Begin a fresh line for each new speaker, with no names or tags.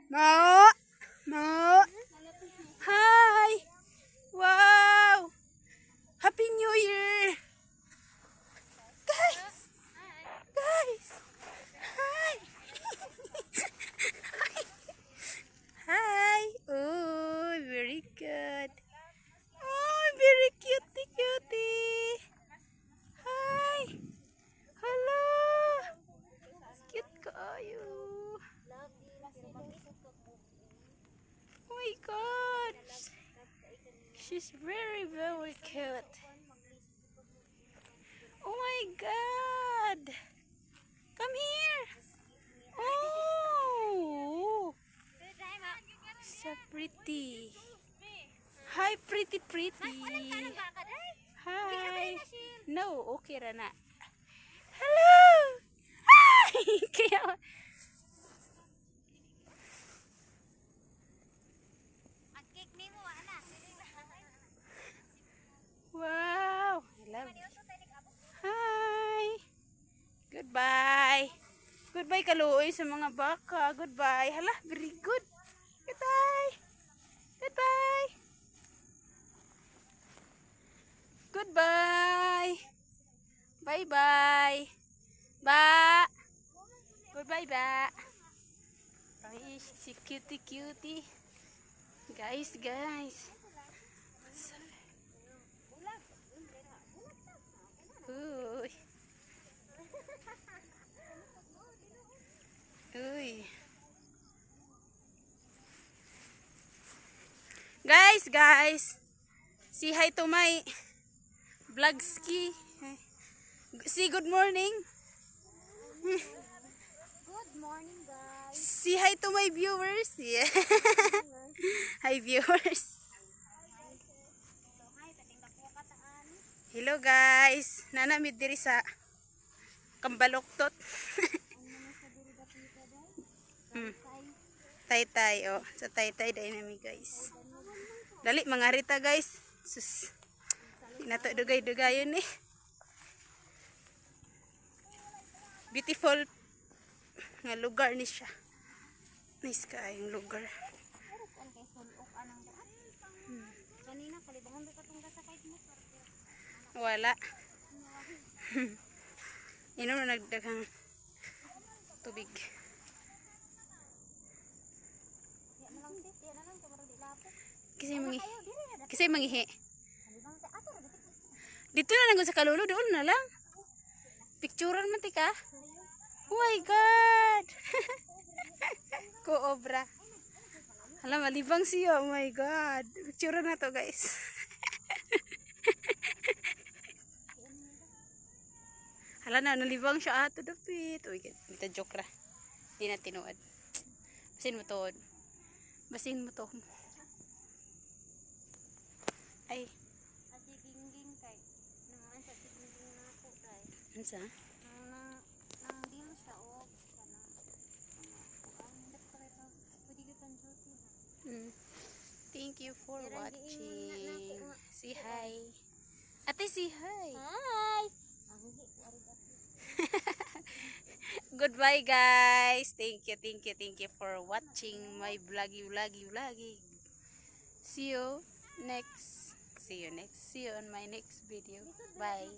Mo! Mo! Hi! Wow! Happy New Year! Guys! Guys! Hi! Hi! Oh, very good. Oh, very cutie cutie. Hi! Hello! Cute kayo. Oh my God! She's very, very cute. Oh my God! Come here! Oh! So pretty. Hi, pretty, pretty. Hi. No, okay ra na. Hello! Hi! Kaya... Wow! I love it. Hi! Goodbye! Goodbye kaluoy sa mga baka. Goodbye. Hala, very good. Goodbye! Goodbye! Goodbye! Bye-bye! Ba! Goodbye, ba! Ay, si cutie cutie. Guys, guys. Uy. Uy. Guys, guys. Say hi to my vlogski. Say good morning.
Good morning, guys.
Say hi to my viewers. Yeah. Hi, viewers. Hello, guys. Nanamid diri sa Kambaloktot. Taytay, oh. Sa Taytay dahil nami, guys. Dali, mga rita, guys. Sus. Nato dugay-dugayon eh. Beautiful nga lugar ni siya. Nice kayong lugar. Wala. Inom na nagdagang tubig. Kasi mangihi. Dito na lang sa kalulo, doon na lang. Picturean man tika. Oh my God. Koobra. Hala, malibang siya. Oh my God. Picturean na to, guys. Hala na, nalibang siya ato dapit. Uy, ito joke ra. Di na tinuod. Basin mo to. Basin mo to. Ay.
Ati gingging kay naman sa gingging na ako dai.
Ansa?
Nang dilo sa og kanang kuan dak pare pa pwede gyud kan duty ha.
Thank you for watching. Say hi. Ate, say hi.
Hi.
Goodbye, guys. Thank you for watching my vloggy. See you on my next video. Bye.